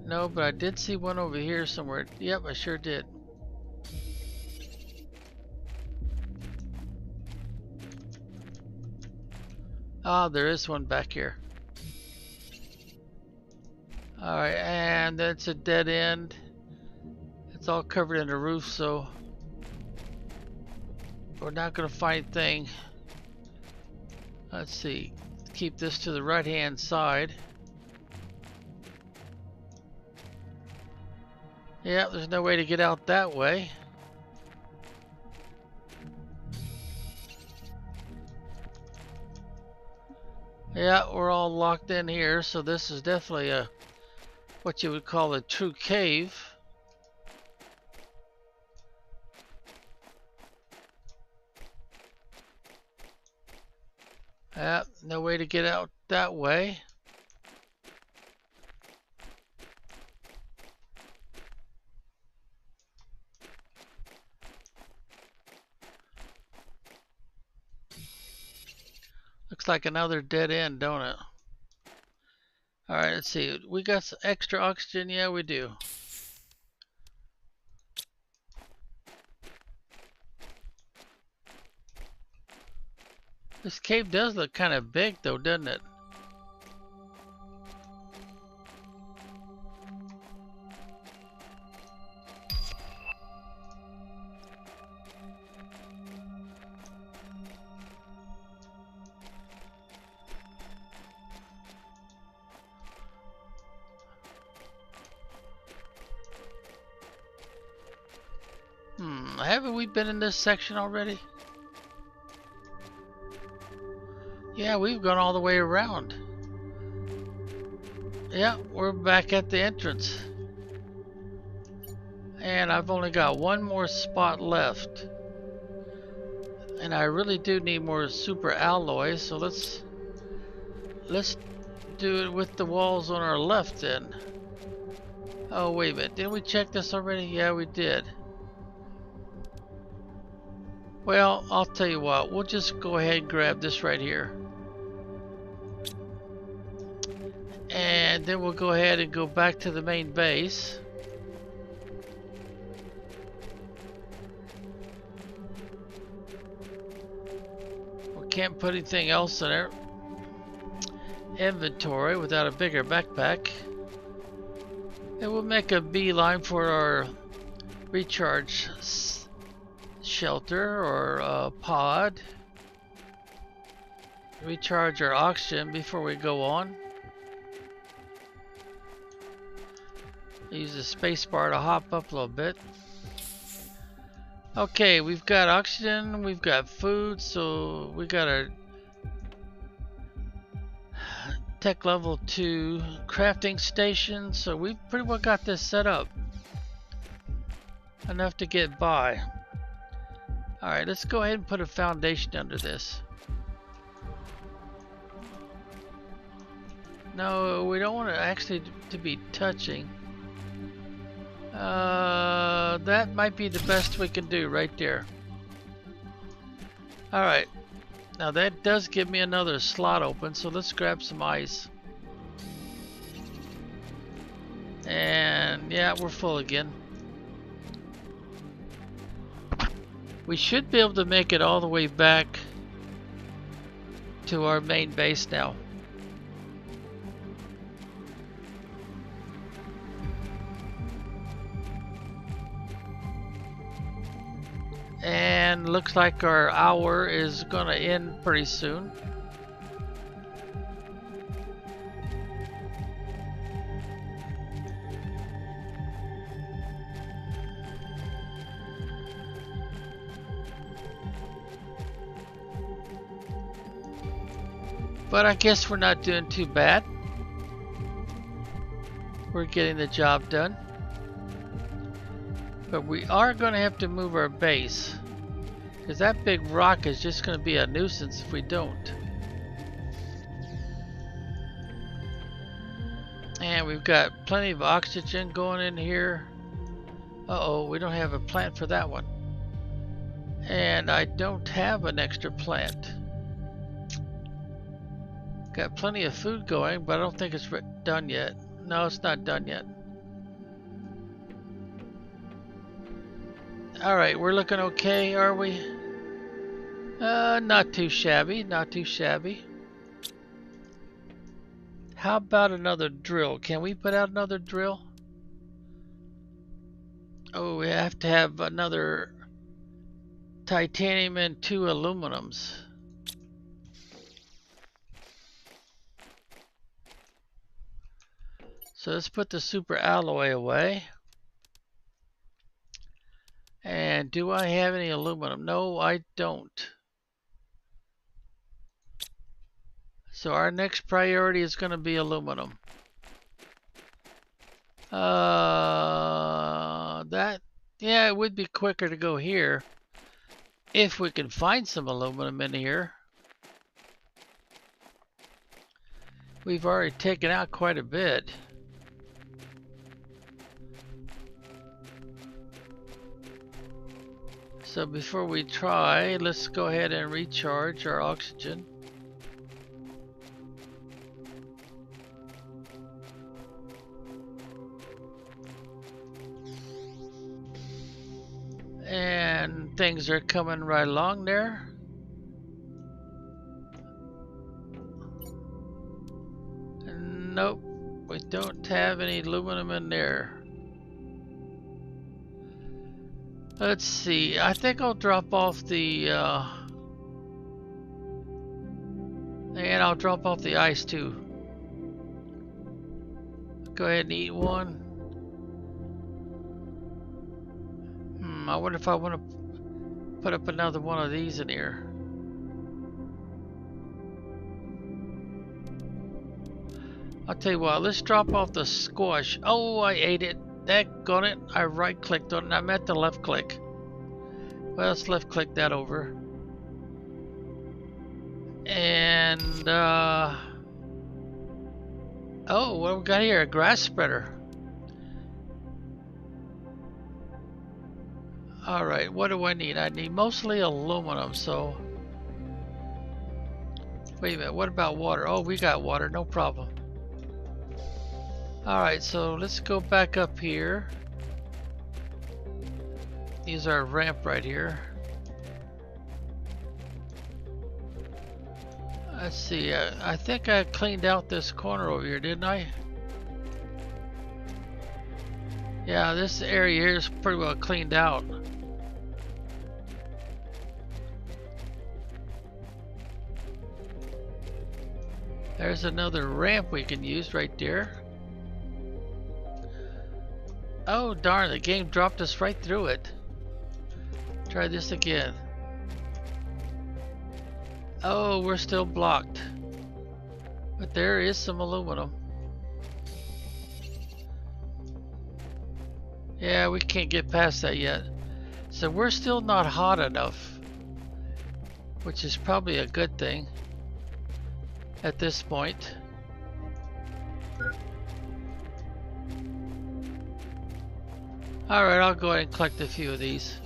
No, but I did see one over here somewhere. Yep, I sure did. Ah, there is one back here. Alright, and that's a dead end. It's all covered in the roof, so we're not going to find anything. Let's see. Keep this to the right hand side. Yeah, there's no way to get out that way. Yeah, we're all locked in here, so this is definitely a what you would call a true cave. Yeah, no way to get out that way. Looks like another dead end, don't it? Alright, let's see. We got some extra oxygen? Yeah, we do. This cave does look kind of big though, doesn't it? Haven't we been in this section already? Yeah, we've gone all the way around. Yeah, we're back at the entrance. And I've only got one more spot left. And I really do need more super alloys, so let's do it with the walls on our left then. Oh wait a minute, didn't we check this already? Yeah, we did. Well, I'll tell you what, we'll just go ahead and grab this right here. And then we'll go ahead and go back to the main base. We can't put anything else in our inventory without a bigger backpack. And we'll make a beeline for our recharge shelter or pod. Recharge our oxygen before we go on. Use the space bar to hop up a little bit. Okay, we've got oxygen, we've got food, so we got our tech level 2 crafting station, so we've pretty well got this set up. Enough to get by. Alright, let's go ahead and put a foundation under this. No, we don't want it actually to be touching. That might be the best we can do right there. Alright, now that does give me another slot open, so let's grab some ice. And yeah, we're full again. We should be able to make it all the way back to our main base now. And looks like our hour is gonna end pretty soon. But I guess we're not doing too bad. We're getting the job done. But we are going to have to move our base, because that big rock is just going to be a nuisance if we don't. And we've got plenty of oxygen going in here. Uh-oh, we don't have a plant for that one. And I don't have an extra plant. Got plenty of food going, but I don't think it's done yet. No, it's not done yet. Alright, we're looking okay, are we? Not too shabby, not too shabby. How about another drill? Can we put out another drill? Oh, we have to have another titanium and 2 aluminums. So let's put the super alloy away. And do I have any aluminum? No, I don't. So our next priority is going to be aluminum. Yeah, it would be quicker to go here if we can find some aluminum in here. We've already taken out quite a bit. So before we try, let's go ahead and recharge our oxygen. And things are coming right along there. Nope, we don't have any aluminum in there. Let's see, I think I'll drop off the and I'll drop off the ice too. Go ahead and eat one. I wonder if I want to put up another one of these in here. I'll tell you what, let's drop off the squash. Oh, I ate it. Daggone it. I right clicked on it. I meant to left click. Well, let's left click that over. And oh, what we got here? A grass spreader. All right, what do I need? I need mostly aluminum. So wait a minute. What about water? Oh, we got water. No problem. All right, so let's go back up here. Use our ramp right here. Let's see. I think I cleaned out this corner over here, didn't I? Yeah, this area here is pretty well cleaned out. There's another ramp we can use right there. Oh darn, the game dropped us right through it. Try this again. Oh, we're still blocked. But there is some aluminum. Yeah, we can't get past that yet. So we're still not hot enough, which is probably a good thing at this point. Alright, I'll go ahead and collect a few of these.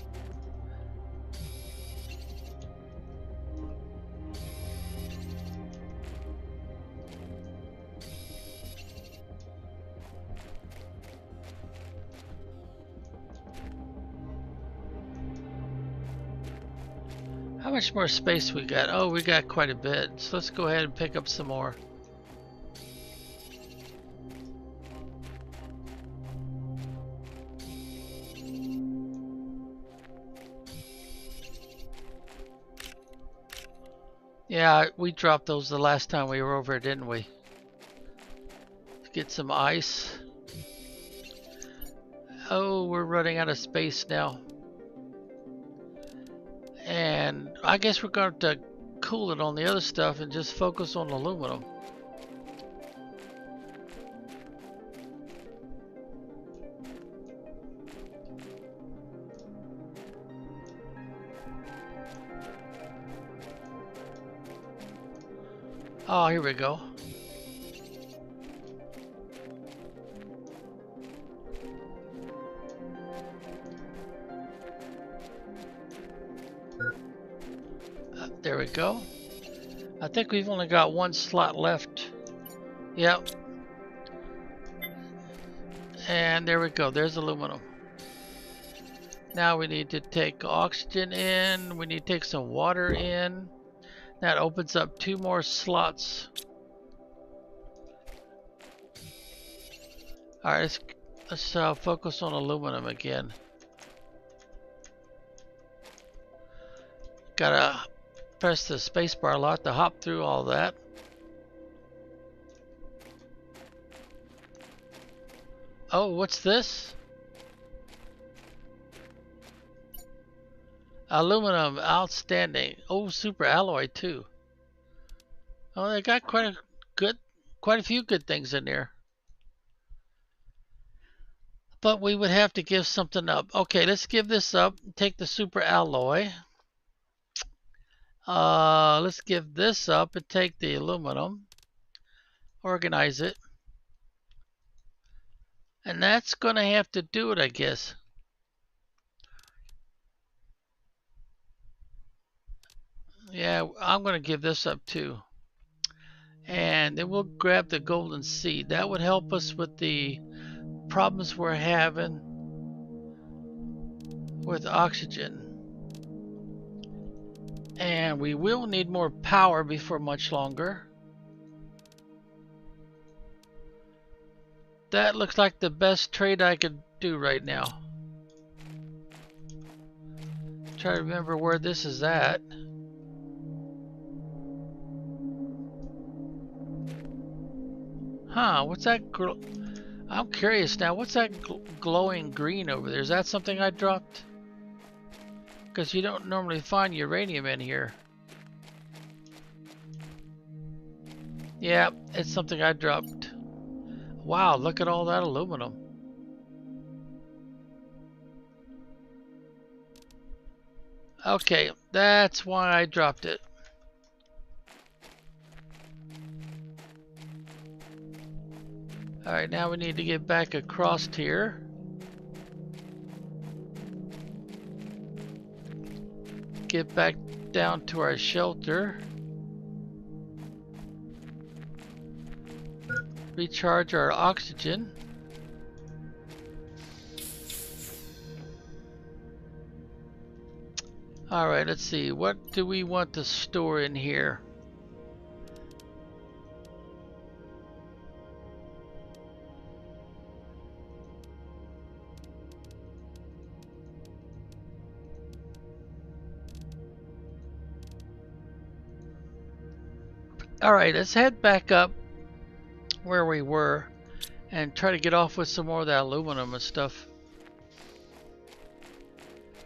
How much more space we got? Oh, we got quite a bit. So let's go ahead and pick up some more. Yeah, we dropped those the last time we were over, didn't we? Let's get some ice. Oh, we're running out of space now. And I guess we're going to cool it on the other stuff and just focus on aluminum. Oh, here we go. There we go. I think we've only got one slot left. Yep. And there we go. There's aluminum. Now we need to take oxygen in. We need to take some water in. That opens up 2 more slots. Alright, let's focus on aluminum again. Gotta press the spacebar a lot to hop through all that. Oh, what's this? Aluminum, outstanding. Oh, super alloy too. Oh, they got quite a few good things in there. But we would have to give something up. Okay, let's give this up. Take the super alloy. Let's give this up and take the aluminum. Organize it. And that's going to have to do it, I guess. Yeah, I'm going to give this up too. And then we'll grab the golden seed. That would help us with the problems we're having with oxygen. And we will need more power before much longer. . That looks like the best trade I could do right now. Try to remember where this is at. Huh, what's that? I'm curious now, what's that glowing green over there? Is that something I dropped? Because you don't normally find uranium in here. Yeah, it's something I dropped. Wow, look at all that aluminum. Okay, that's why I dropped it. Alright, now we need to get back across here. Get back down to our shelter. Recharge our oxygen. Alright, let's see. What do we want to store in here? Alright, let's head back up where we were and try to get off with some more of that aluminum and stuff.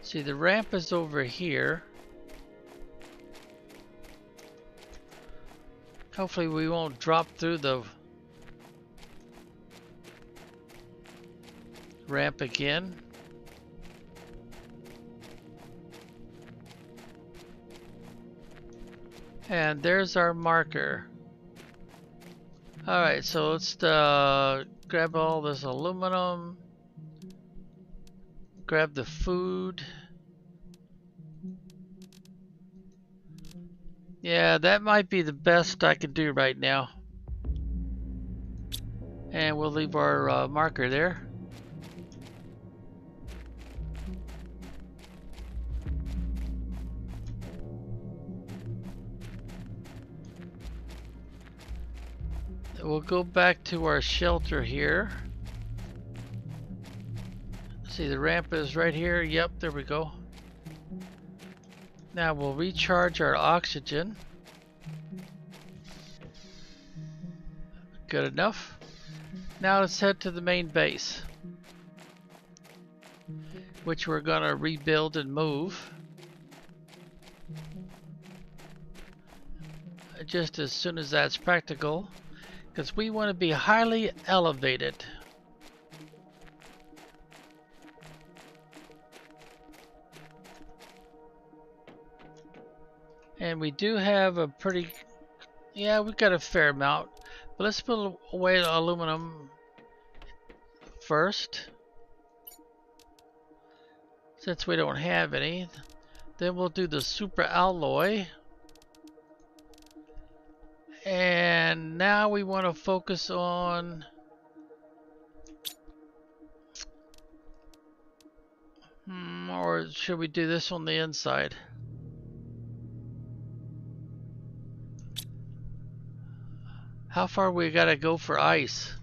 See, the ramp is over here. Hopefully we won't drop through the ramp again. And there's our marker. Alright, so let's grab all this aluminum. Grab the food. Yeah, that might be the best I can do right now. And we'll leave our marker there. We'll go back to our shelter here. See, the ramp is right here. Yep, there we go. Now we'll recharge our oxygen. Good enough. Now let's head to the main base, which we're gonna rebuild and move just as soon as that's practical, because we want to be highly elevated. And we do have a pretty, yeah, we've got a fair amount, but let's put away the aluminum first, since we don't have any. Then we'll do the super alloy. And now we want to focus on or should we do this on the inside? How far we gotta go for ice?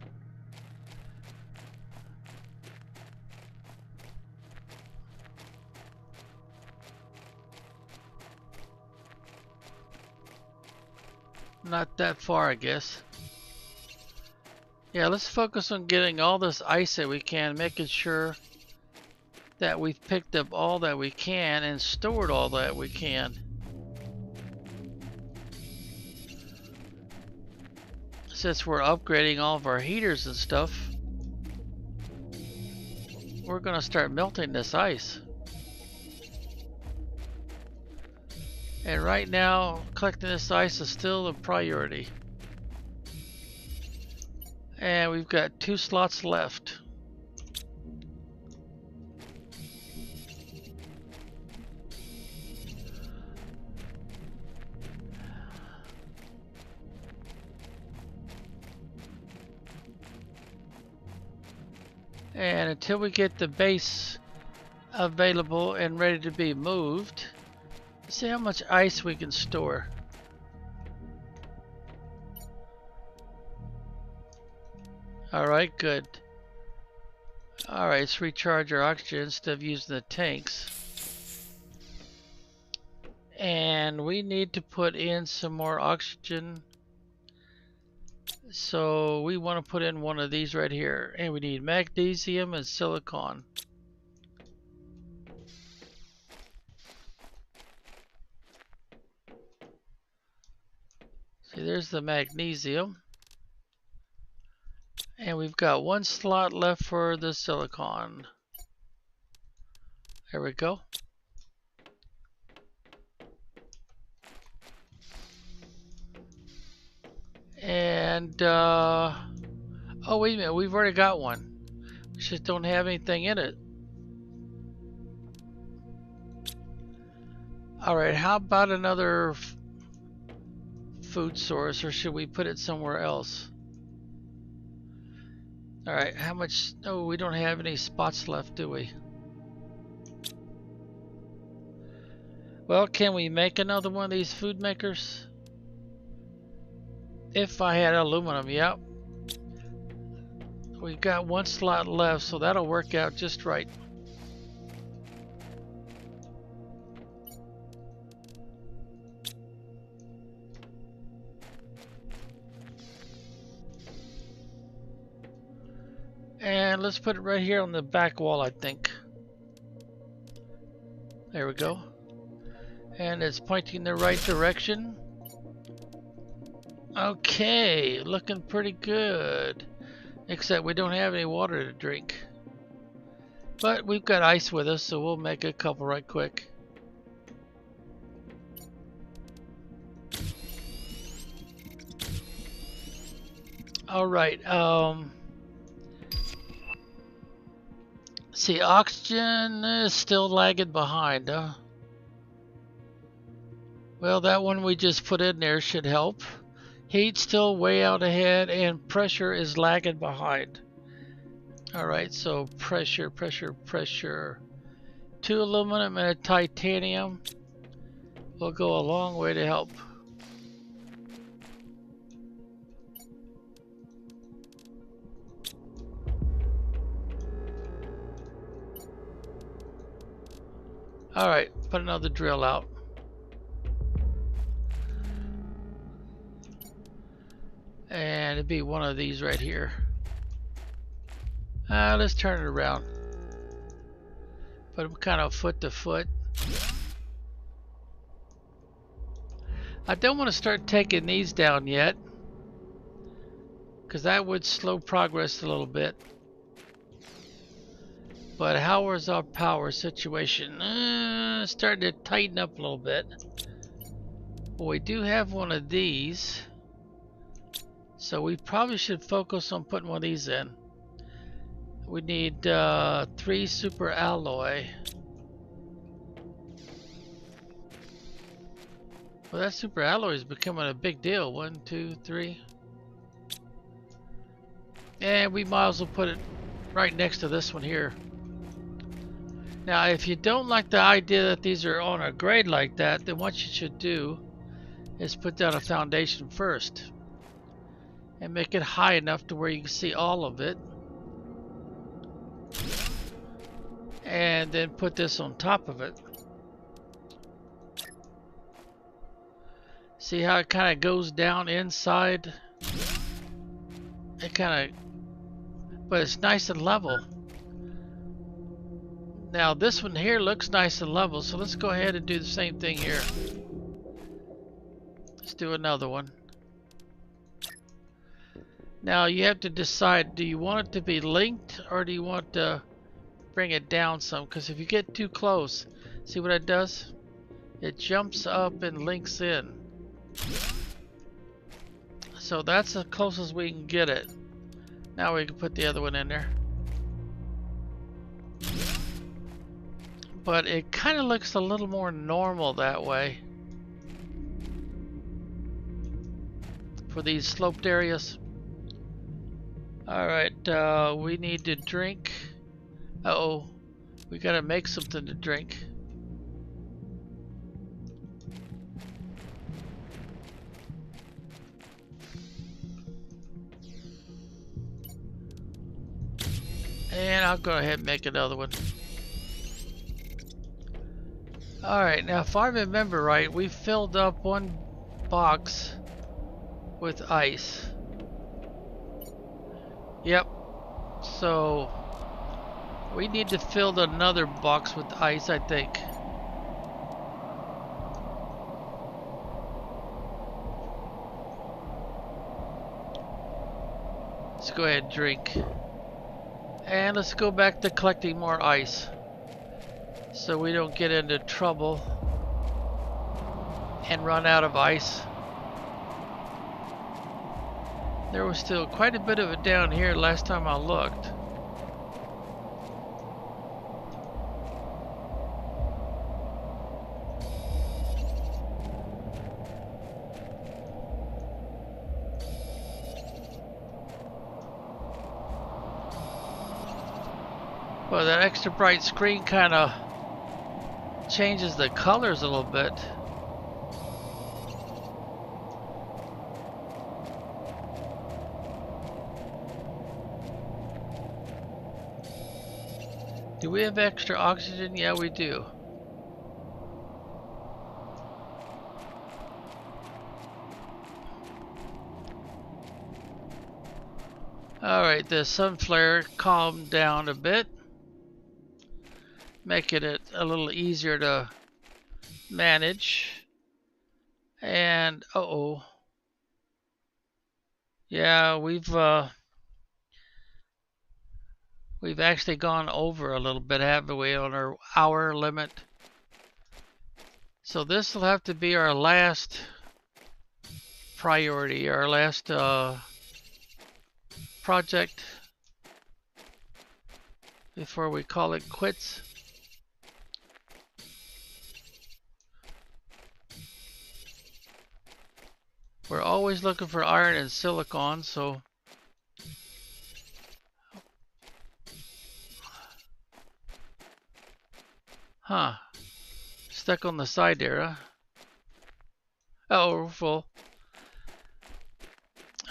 Not that far, I guess. Yeah, let's focus on getting all this ice that we can, making sure that we've picked up all that we can and stored all that we can. Since we're upgrading all of our heaters and stuff, we're gonna start melting this ice. And right now, collecting this ice is still a priority. And we've got 2 slots left. And until we get the base available and ready to be moved, let's see how much ice we can store. Alright, good. Alright, let's recharge our oxygen instead of using the tanks. And we need to put in some more oxygen. So we want to put in one of these right here. And we need magnesium and silicon. See, there's the magnesium. And we've got 1 slot left for the silicon. There we go. And Oh, wait a minute. We've already got one. We just don't have anything in it. Alright, how about another food source, or should we put it somewhere else? Alright, how much? Oh, we don't have any spots left, do we? Well, can we make another one of these food makers? If I had aluminum, yep. We've got one slot left, so that'll work out just right. And let's put it right here on the back wall, I think. There we go. And it's pointing the right direction. Okay, looking pretty good. Except we don't have any water to drink. But we've got ice with us, so we'll make a couple right quick. Alright, see, oxygen is still lagging behind, huh? Well, that one we just put in there should help. Heat still way out ahead, and pressure is lagging behind. Alright, so pressure. 2 aluminum and a titanium will go a long way to help. Alright, put another drill out. And it'd be one of these right here. Let's turn it around. Put them kind of foot to foot. I don't want to start taking these down yet, because that would slow progress a little bit. But how is our power situation? Starting to tighten up a little bit. Well, we do have one of these, so we probably should focus on putting one of these in. We need 3 super alloy. Well, that super alloy is becoming a big deal. 1, 2, 3. And we might as well put it right next to this one here. Now, if you don't like the idea that these are on a grade like that, then what you should do is put down a foundation first and make it high enough to where you can see all of it, and then put this on top of it. See how it kind of goes down inside? It kind of, but it's nice and level. Now this one here looks nice and level, so let's go ahead and do the same thing here. Let's do another one. Now you have to decide, do you want it to be linked or do you want to bring it down some? Because if you get too close, see what it does? It jumps up and links in. So that's the closest we can get it. Now we can put the other one in there. But it kind of looks a little more normal that way for these sloped areas. Alright, we need to drink. Uh-oh, we gotta make something to drink. And I'll go ahead and make another one. Alright, now if I remember right, we filled up one box with ice. Yep. So we need to fill another box with ice, I think. Let's go ahead and drink. And let's go back to collecting more ice, so we don't get into trouble and run out of ice. There was still quite a bit of it down here last time I looked. Well, that extra bright screen kind of changes the colors a little bit. Do we have extra oxygen? Yeah, we do. Alright, the sun flare calmed down a bit, making it a little easier to manage. And uh-oh. Yeah, we've actually gone over a little bit, haven't we, on our hour limit. So this will have to be our last priority, our last project before we call it quits. We're always looking for iron and silicon, so stuck on the side there, huh? Oh, we're full.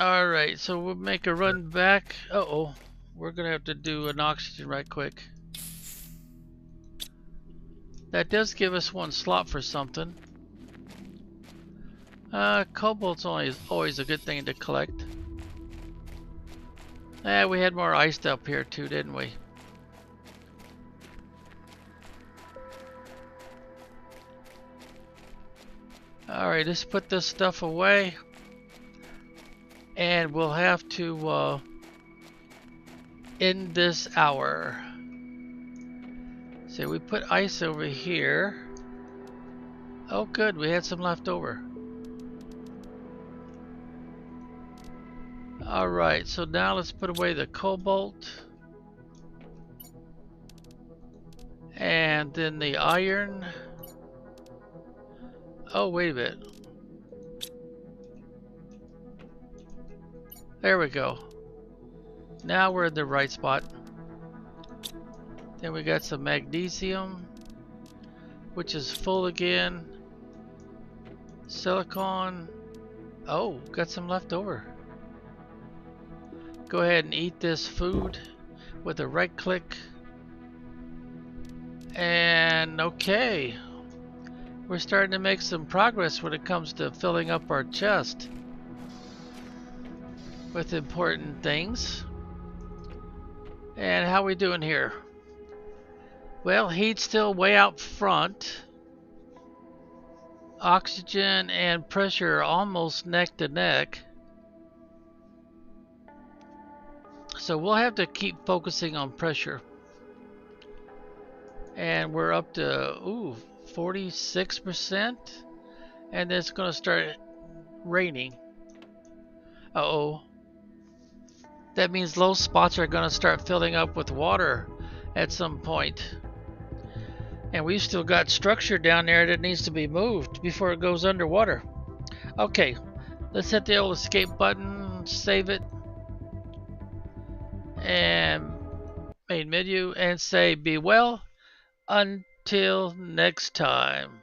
Alright, so we'll make a run back. Uh-oh. We're gonna have to do an oxygen right quick. That does give us one slot for something. Cobalt's always a good thing to collect. We had more ice up here too, didn't we? Alright, let's put this stuff away. And we'll have to end this hour. So we put ice over here. Oh good, we had some left over. Alright, so now let's put away the cobalt. And then the iron. Oh, wait a bit. There we go. Now we're in the right spot. Then we got some magnesium, which is full again. Silicon. Oh, got some left over. Go ahead and eat this food with a right click. And okay. We're starting to make some progress when it comes to filling up our chest with important things. And how we doing here? Well, heat's still way out front. Oxygen and pressure are almost neck to neck. So we'll have to keep focusing on pressure. And we're up to 46%. And it's going to start raining. Uh-oh. That means low spots are going to start filling up with water at some point. And we've still got structure down there that needs to be moved before it goes underwater. Okay, let's hit the old escape button, save it, and main menu, and say be well until next time.